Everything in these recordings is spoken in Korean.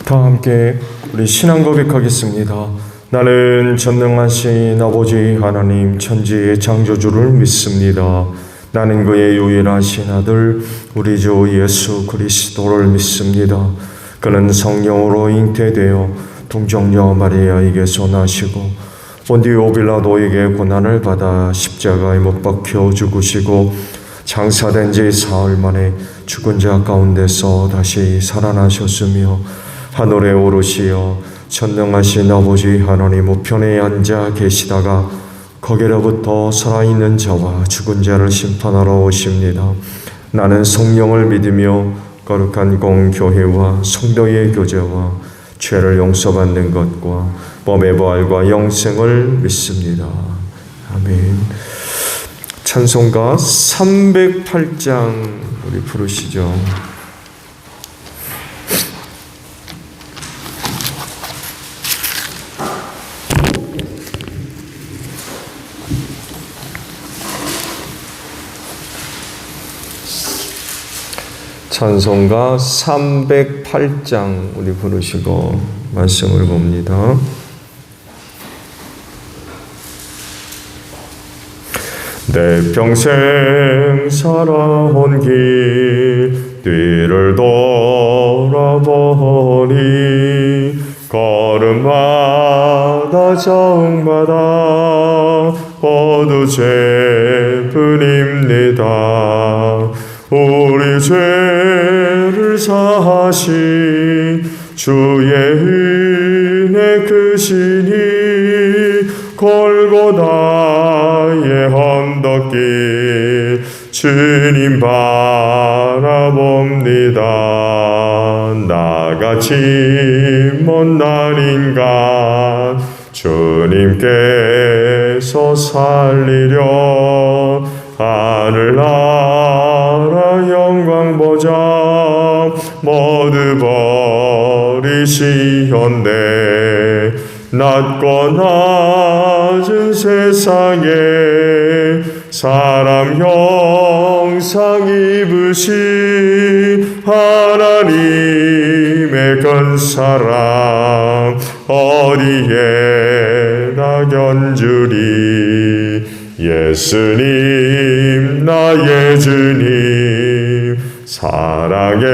다 함께 우리 신앙 고백하겠습니다. 나는 전능하신 아버지 하나님 천지의 창조주를 믿습니다. 나는 그의 유일하신 아들 우리 주 예수 그리스도를 믿습니다. 그는 성령으로 잉태되어 동정녀 마리아에게서 나시고 본디오 빌라도에게 고난을 받아 십자가에 못 박혀 죽으시고 장사된 지 사흘 만에 죽은 자 가운데서 다시 살아나셨으며 하늘에 오르시어 전능하신 아버지 하나님 우편에 앉아 계시다가 거기로부터 살아있는 자와 죽은 자를 심판하러 오십니다. 나는 성령을 믿으며 거룩한 공교회와 성도의 교제와 죄를 용서받는 것과 몸의 부활과 영생을 믿습니다. 아멘. 찬송가 308장 우리 부르시죠. 찬송가 308장 우리 부르시고 말씀을 봅니다. 내 평생 살아온 길 뒤를 돌아보니 걸음마다 자웅마다 모두 죄뿐입니다. 우리 죄를 사하신 주의 은혜 크시니 골고다의 언덕길 주님 바라봅니다. 나같이 못난 인간 주님께서 살리려 하늘나라 영광 보자 모두 버리시었네. 낮고 낮은 세상에 사람 형상 입으신 하나님의 근사랑 어디에나 견주리. 예수님 나의 주님 사랑의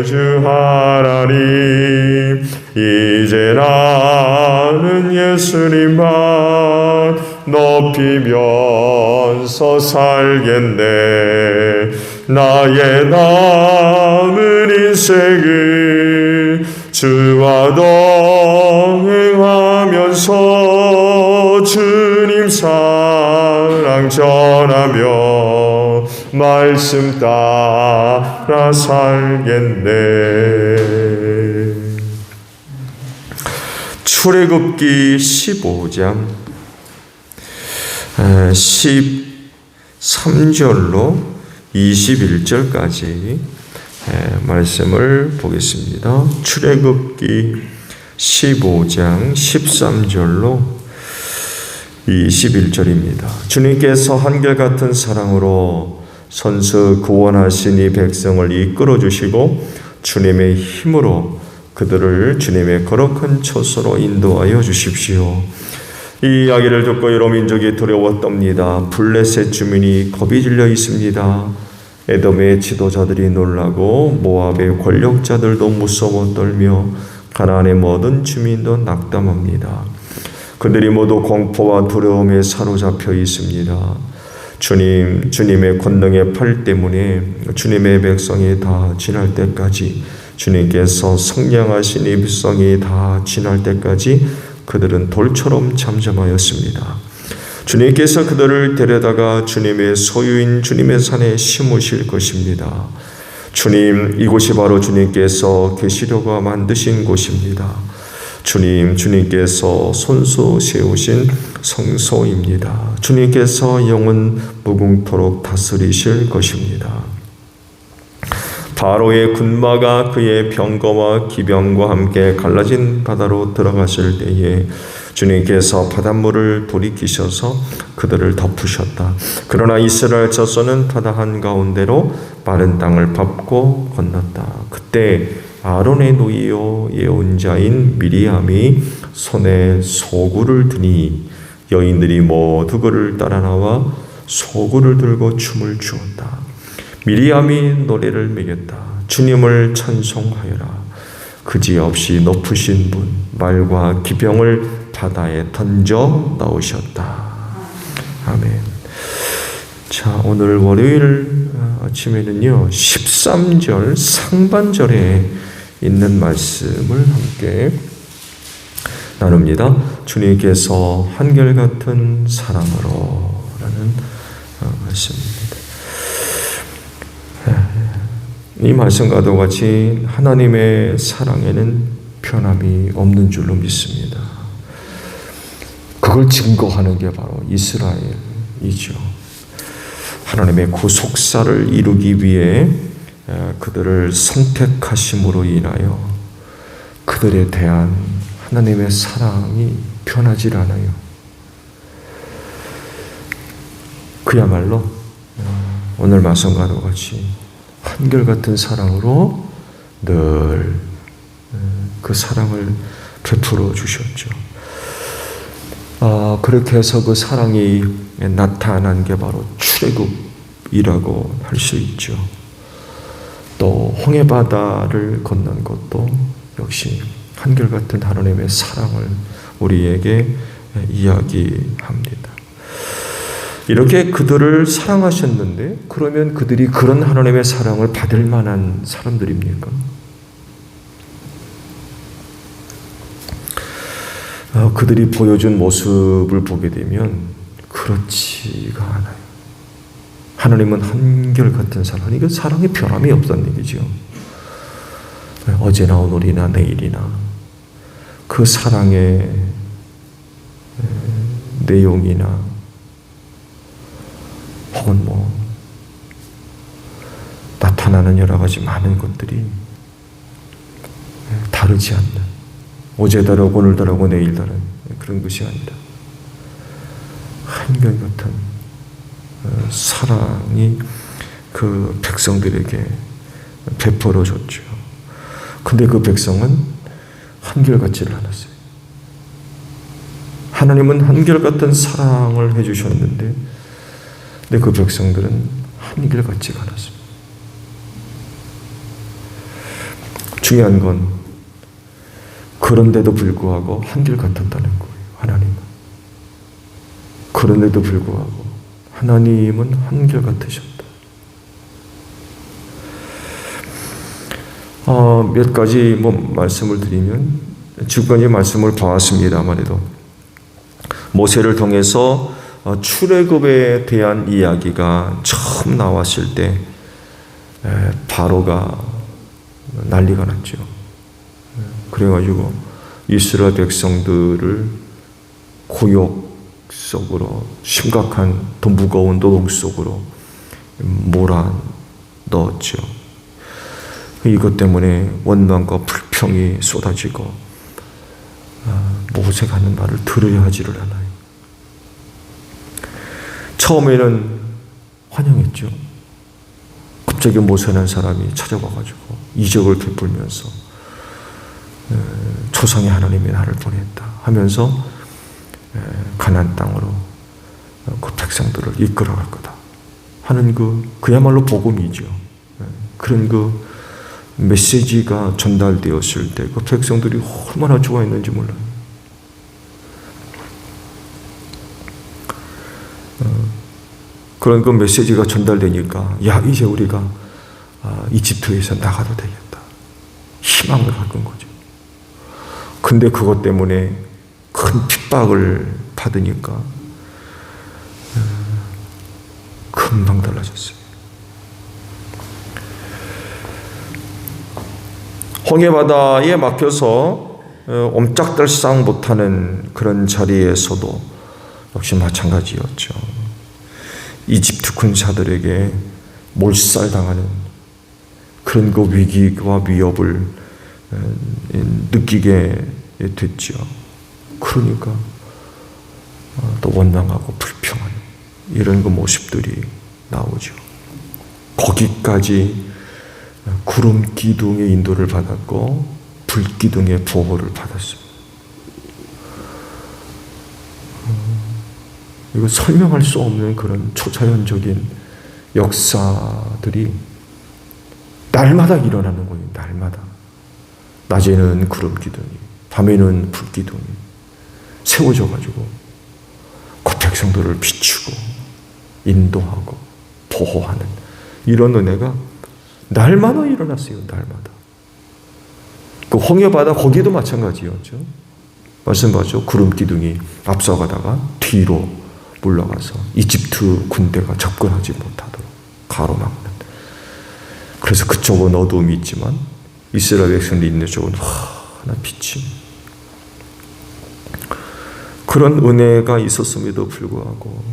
주 하나님 이제 나는 예수님만 높이면서 살겠네. 나의 남은 인생을 주와 동행하면서 주님 사랑 전하며 말씀 따라 살겠네. 출애굽기 15장 13절로 21절까지 말씀을 보겠습니다. 출애굽기 15장 13절로 21절입니다. 주님께서 한결같은 사랑으로 선수 구원하신 이 백성을 이끌어 주시고 주님의 힘으로 그들을 주님의 거룩한 처소로 인도하여 주십시오. 이 이야기를 듣고 여러 민족이 두려웠답니다. 블레셋 주민이 겁이 질려 있습니다. 에돔의 지도자들이 놀라고 모압의 권력자들도 무서워 떨며 가나안의 모든 주민도 낙담합니다. 그들이 모두 공포와 두려움에 사로잡혀 있습니다. 주님의 권능의 팔 때문에 주님의 백성이 다 지날 때까지, 주님께서 성령하신 이 백성이 다 지날 때까지 그들은 돌처럼 잠잠하였습니다. 주님께서 그들을 데려다가 주님의 소유인 주님의 산에 심으실 것입니다. 이곳이 바로 주님께서 계시려고 만드신 곳입니다. 주님께서 손수 세우신 성소입니다. 주님께서 영원 무궁토록 다스리실 것입니다. 바로의 군마가 그의 병거와 기병과 함께 갈라진 바다로 들어가실 때에 주님께서 바닷물을 돌이키셔서 그들을 덮으셨다. 그러나 이스라엘 자손은 바다 한가운데로 마른 땅을 밟고 건넜다. 그때 아론의 노이요 예언자인 미리암이 손에 소구를 드니 여인들이 모두 그를 따라 나와 소구를 들고 춤을 추었다. 미리암이 노래를 매겼다. 주님을 찬송하여라. 그지없이 높으신 분 말과 기병을 바다에 던져 넣으셨다. 아멘. 자, 오늘 월요일 아침에는요 13절 상반절에 있는 말씀을 함께 나눕니다. 주님께서 한결같은 사랑으로 라는 말씀입니다. 이 말씀과도 같이 하나님의 사랑에는 변함이 없는 줄로 믿습니다. 그걸 증거하는 게 바로 이스라엘이죠. 하나님의 구속사를 이루기 위해 그들을 선택하심으로 인하여 그들에 대한 하나님의 사랑이 변하지 않아요. 그야말로 오늘 말씀과도 같이 한결같은 사랑으로 늘 그 사랑을 베풀어 주셨죠. 그렇게 해서 그 사랑이 나타난 게 바로 출애굽이라고 할 수 있죠. 또 홍해바다를 건넌 것도 역시 한결같은 하나님의 사랑을 우리에게 이야기합니다. 이렇게 그들을 사랑하셨는데 그러면 그들이 그런 하나님의 사랑을 받을 만한 사람들입니까? 그들이 보여준 모습을 보게 되면 그렇지가 않아요. 하나님은 한결같은 사랑, 이게 사랑의 변함이 없다는 얘기죠. 어제나 오늘이나 내일이나 그 사랑의 내용이나 혹은 나타나는 여러 가지 많은 것들이 다르지 않는, 어제 다르고 오늘 다르고 내일 다른 그런 것이 아니라 한결같은 사랑이 그 백성들에게 베풀어졌죠. 근데 그 백성은 한결같지를 않았어요. 하나님은 한결같은 사랑을 해주셨는데 근데 그 백성들은 한결같지가 않았습니다. 중요한 건 그런데도 불구하고 한결같았다는 거예요. 하나님은. 그런데도 불구하고 하나님은 한결같으셨다. 몇 가지 말씀을 드리면 지금까지 말씀을 보았습니다만에도 모세를 통해서 출애굽에 대한 이야기가 처음 나왔을 때 바로가 난리가 났죠. 그래가지고 이스라엘 백성들을 고욕 속으로, 심각한 더 무거운 노동 속으로 몰아넣었죠. 이것 때문에 원망과 불평이 쏟아지고 모세가 하는 말을 들어야 하지를 않아요. 처음에는 환영했죠. 갑자기 모세라는 사람이 찾아와가지고 이적을 베풀면서 초상의 하나님이 나를 보냈다 하면서 가나안 땅으로 그 백성들을 이끌어갈 거다 하는 그야말로 복음이죠. 그런 그 메시지가 전달되었을 때 그 백성들이 얼마나 좋아했는지 몰라요. 그런 그 메시지가 전달되니까 야 이제 우리가 이집트에서 나가도 되겠다 희망을 갖는 거죠. 근데 그것 때문에 큰 핍박을 받으니까 금방 달라졌어요. 홍해바다에 막혀서 옴짝달싹 못하는 그런 자리에서도 역시 마찬가지였죠. 이집트 군사들에게 몰살당하는 그런 그 위기와 위협을 느끼게 됐죠. 그러니까 또 원망하고 불평하는 이런 그 모습들이 나오죠. 거기까지 구름 기둥의 인도를 받았고 불 기둥의 보호를 받았습니다. 이거 설명할 수 없는 그런 초자연적인 역사들이 날마다 일어나는 거예요. 날마다. 낮에는 구름 기둥이, 밤에는 불 기둥이 세워져 가지고 그 백성들을 비추고 인도하고 보호하는 이런 은혜가 날마다 일어났어요. 날마다. 그 홍해 바다 거기도 마찬가지였죠. 말씀하죠. 구름 기둥이 앞서가다가 뒤로 물러가서 이집트 군대가 접근하지 못하도록 가로막는. 그래서 그쪽은 어두움이 있지만 이스라엘 백성들이 있는 쪽은 환한 빛이. 그런 은혜가 있었음에도 불구하고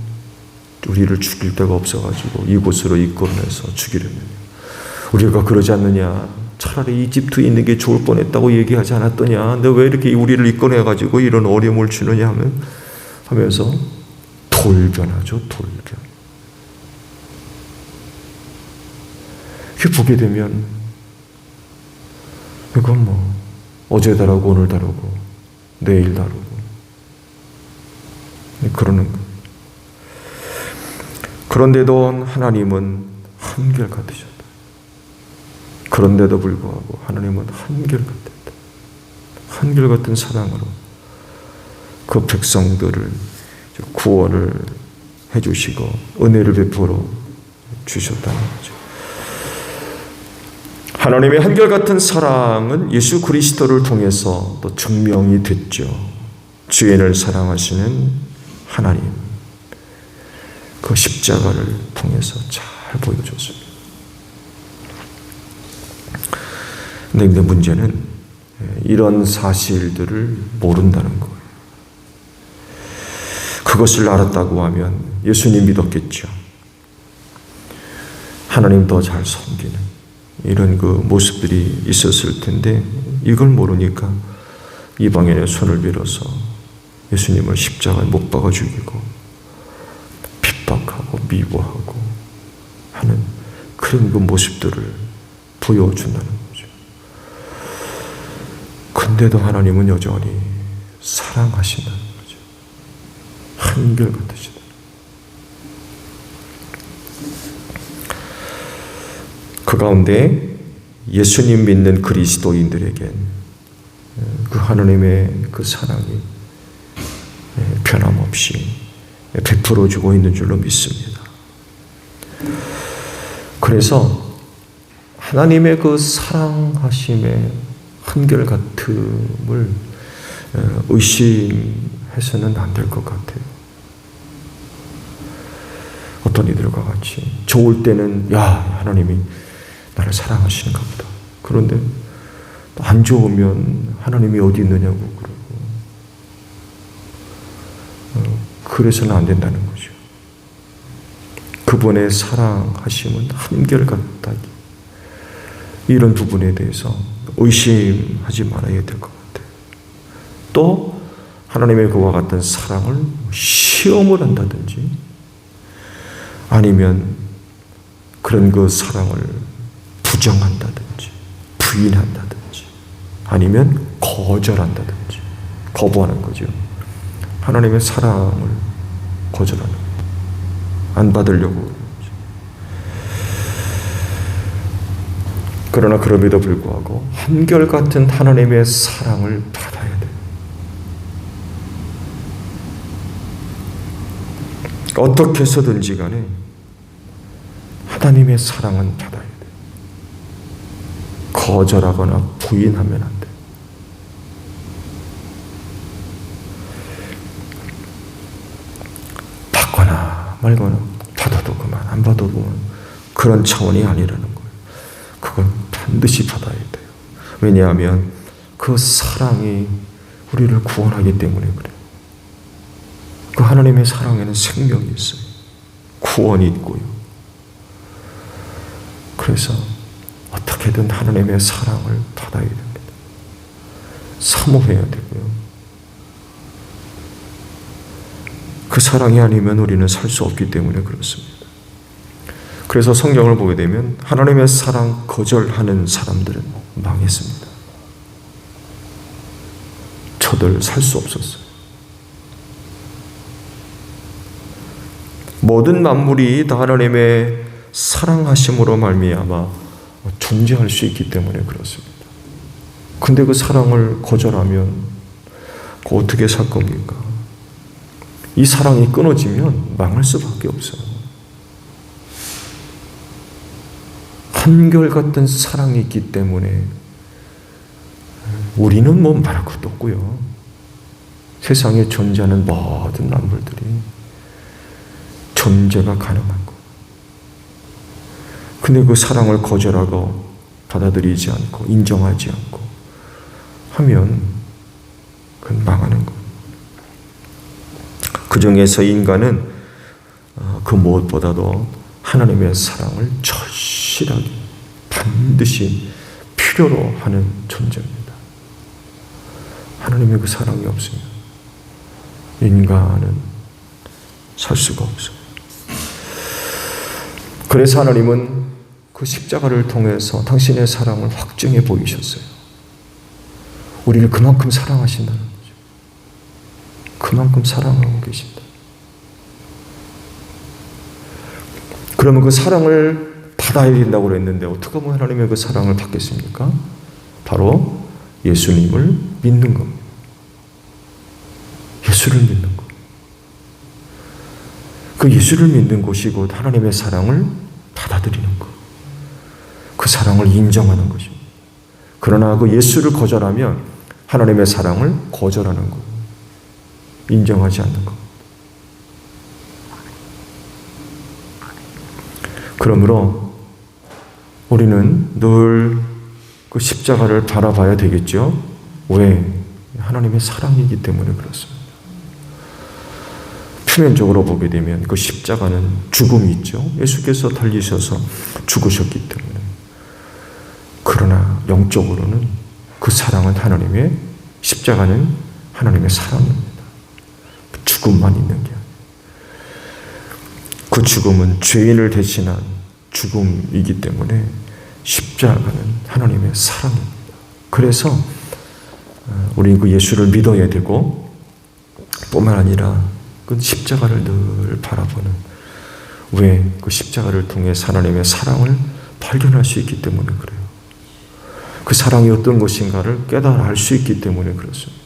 우리를 죽일 데가 없어가지고 이곳으로 이끌어내서 죽이려면 우리가 그러지 않느냐. 차라리 이집트에 있는 게 좋을 뻔했다고 얘기하지 않았더냐. 근데 왜 이렇게 우리를 이끌어내가지고 이런 어려움을 주느냐 하면서 돌변하죠. 돌변. 이렇게 보게 되면 이건 뭐 어제 다르고 오늘 다르고 내일 다르고 그러는 거예요. 그런데도 하나님은 한결같으셨다. 그런데도 불구하고 하나님은 한결같았다. 한결같은 사랑으로 그 백성들을 구원을 해주시고 은혜를 베풀어 주셨다는 거죠. 하나님의 한결같은 사랑은 예수 그리스도를 통해서 또 증명이 됐죠. 주인을 사랑하시는 하나님, 그 십자가를 통해서 잘 보여줬습니다. 근데 문제는 이런 사실들을 모른다는 거예요. 그것을 알았다고 하면 예수님 믿었겠죠. 하나님 더 잘 섬기는 이런 그 모습들이 있었을 텐데 이걸 모르니까 이방인의 손을 빌어서 예수님을 십자가에 못 박아 죽이고 핍박하고 미워하고 하는 그런 그 모습들을 보여준다는 거죠. 근데도 하나님은 여전히 사랑하신다는 거죠. 한결같으시다. 그 가운데 예수님 믿는 그리스도인들에겐 그 하나님의 그 사랑이 변함없이 베풀어주고 있는 줄로 믿습니다. 그래서 하나님의 그 사랑하심의 한결같음을 의심해서는 안 될 것 같아요. 어떤 이들과 같이 좋을 때는 야 하나님이 나를 사랑하시는가 보다. 그런데 안 좋으면 하나님이 어디 있느냐고 그러고 그래서는 안 된다는 거죠. 그분의 사랑하심은 한결같다. 이런 부분에 대해서 의심하지 말아야 될 것 같아요. 또 하나님의 그와 같은 사랑을 시험을 한다든지 아니면 그런 그 사랑을 부정한다든지 부인한다든지 아니면 거절한다든지 거부하는 거죠. 하나님의 사랑을 거절하는 거예요. 안 받으려고 그러는 거죠. 그러나 그럼에도 불구하고 한결같은 하나님의 사랑을 받아야 돼요. 어떻게 해서든지 간에 하나님의 사랑은 받아야 돼요. 거절하거나 부인하면 안 돼요. 받거나 말거나 받아도 그만 안 받아도 그만 그런 차원이 아니라는 거예요. 그건 반드시 받아야 돼요. 왜냐하면 그 사랑이 우리를 구원하기 때문에 그래요. 그 하나님의 사랑에는 생명이 있어요. 구원이 있고요. 그래서 어떻게든 하나님의 사랑을 받아야 됩니다. 사모해야 되고요. 그 사랑이 아니면 우리는 살 수 없기 때문에 그렇습니다. 그래서 성경을 보게 되면 하나님의 사랑 거절하는 사람들은 망했습니다. 저들 살 수 없었어요. 모든 만물이 다 하나님의 사랑하심으로 말미암아 존재할 수 있기 때문에 그렇습니다. 근데 그 사랑을 거절하면 어떻게 살 겁니까? 이 사랑이 끊어지면 망할 수밖에 없어요. 한결같은 사랑이 있기 때문에 우리는 뭐 말할 것도 없고요. 세상에 존재하는 모든 만물들이 존재가 가능한 것. 근데 그 사랑을 거절하고 받아들이지 않고 인정하지 않고 하면 그건 망하는 것. 그 중에서 인간은 그 무엇보다도 하나님의 사랑을 절실하게 반드시 필요로 하는 존재입니다. 하나님의 그 사랑이 없으면 인간은 살 수가 없어요. 그래서 하나님은 그 십자가를 통해서 당신의 사랑을 확증해 보이셨어요. 우리를 그만큼 사랑하신다는 거죠. 그만큼 사랑하고 계신다. 그러면 그 사랑을 받아야 된다고 그랬는데 어떻게 하면 하나님의 그 사랑을 받겠습니까? 바로 예수님을 믿는 겁니다. 예수를 믿는 것. 그 예수를 믿는 것이 곧 하나님의 사랑을 받아들이는 것. 그 사랑을 인정하는 것입니다. 그러나 그 예수를 거절하면 하나님의 사랑을 거절하는 것. 인정하지 않는 것. 그러므로 우리는 늘 그 십자가를 바라봐야 되겠죠. 왜? 하나님의 사랑이기 때문에 그렇습니다. 표면적으로 보게 되면 그 십자가는 죽음이 있죠. 예수께서 달리셔서 죽으셨기 때문에. 그러나 영적으로는 그 사랑은 하나님의, 십자가는 하나님의 사랑입니다. 죽음만 있는 게 아니에요. 그 죽음은 죄인을 대신한 죽음이기 때문에 십자가는 하나님의 사랑입니다. 그래서 우리는 그 예수를 믿어야 되고 뿐만 아니라 그 십자가를 늘 바라보는, 왜? 그 십자가를 통해 하나님의 사랑을 발견할 수 있기 때문에 그래요. 그 사랑이 어떤 것인가를 깨달아 알 수 있기 때문에 그렇습니다.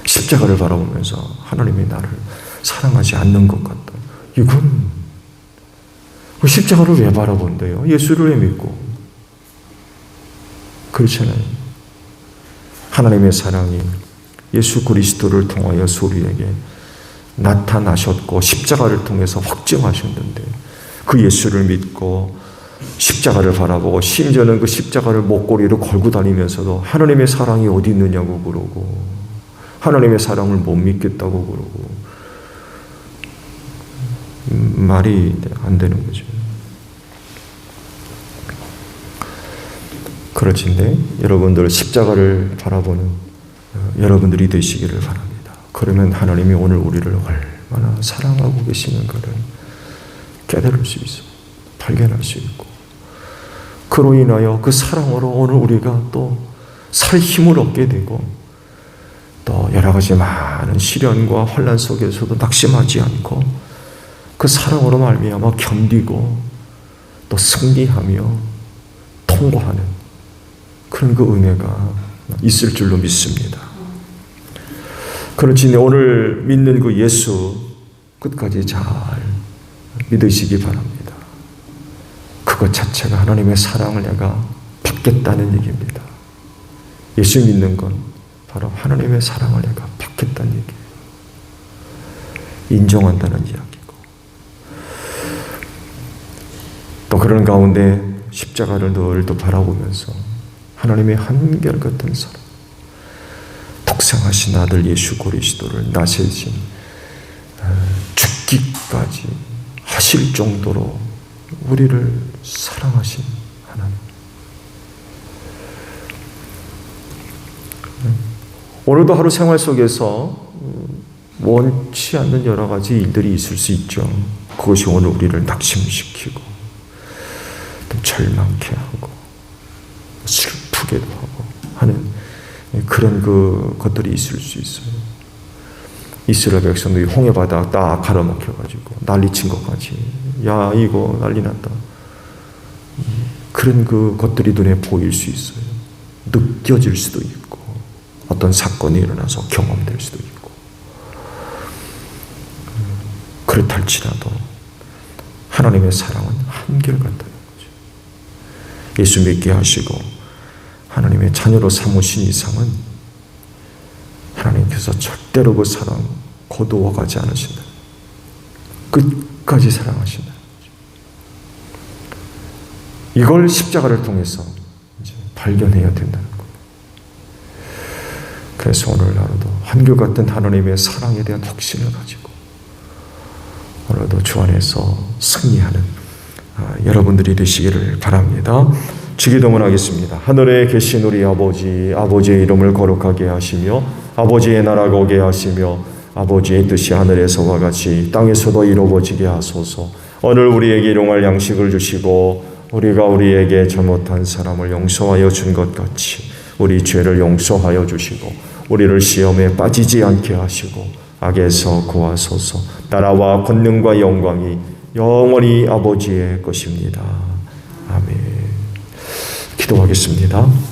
십자가를 바라보면서 하나님이 나를 사랑하지 않는 것 같다. 이건 그 십자가를 왜 바라본대요? 예수를 왜 믿고? 그렇잖아요. 하나님의 사랑이 예수 그리스도를 통하여 우리에게 나타나셨고 십자가를 통해서 확증하셨는데 그 예수를 믿고 십자가를 바라보고 심지어는 그 십자가를 목걸이로 걸고 다니면서도 하나님의 사랑이 어디 있느냐고 그러고 하나님의 사랑을 못 믿겠다고 그러고 말이 안 되는 거죠. 그렇지인데 여러분들 십자가를 바라보는 여러분들이 되시기를 바랍니다. 그러면 하나님이 오늘 우리를 얼마나 사랑하고 계시는가를 깨달을 수 있어요. 발견할 수 있고 그로 인하여 그 사랑으로 오늘 우리가 또 살 힘을 얻게 되고 또 여러 가지 많은 시련과 환난 속에서도 낙심하지 않고 그 사랑으로 말미암아 견디고 또 승리하며 통과하는 그런 그 은혜가 있을 줄로 믿습니다. 그렇지 오늘 믿는 그 예수 끝까지 잘 믿으시기 바랍니다. 그것 자체가 하나님의 사랑을 내가 받겠다는 얘기입니다. 예수 믿는 건 바로 하나님의 사랑을 내가 받겠다는 얘기예요. 인정한다는 이야기고 또 그런 가운데 십자가를 늘 또 바라보면서 하나님의 한결같은 사랑, 독생하신 아들 예수 그리스도를 나세신 죽기까지 하실 정도로 우리를 사랑하신 하나님. 오늘도 하루 생활 속에서 원치 않는 여러 가지 일들이 있을 수 있죠. 그것이 오늘 우리를 낙심시키고 또 절망케 하고 슬프게도 하고 하는 그런 것들이 있을 수 있어요. 이스라엘 백성들이 홍해바다 딱 가로막혀가지고 난리친 것까지, 야 이거 난리 났다, 그런 것들이 눈에 보일 수 있어요. 느껴질 수도 있고 어떤 사건이 일어나서 경험될 수도 있고. 그렇달지라도 하나님의 사랑은 한결같다는 거죠. 예수 믿게 하시고 하나님의 자녀로 삼으신 이상은 하나님께서 절대로 그 사랑 거두어가지 않으신다. 끝까지 사랑하신다. 이걸 십자가를 통해서 이제 발견해야 된다는 겁니다. 그래서 오늘 하루도 한결같은 하나님의 사랑에 대한 확신을 가지고 오늘도 주 안에서 승리하는 여러분들이 되시기를 바랍니다. 주기도문 하겠습니다. 하늘에 계신 우리 아버지, 아버지의 이름을 거룩하게 하시며 아버지의 나라가 오게 하시며 아버지의 뜻이 하늘에서와 같이 땅에서도 이루어지게 하소서. 오늘 우리에게 일용할 양식을 주시고 우리가 우리에게 잘못한 사람을 용서하여 준 것 같이 우리 죄를 용서하여 주시고 우리를 시험에 빠지지 않게 하시고 악에서 구하소서. 나라와 권능과 영광이 영원히 아버지의 것입니다. 아멘. 기도하겠습니다.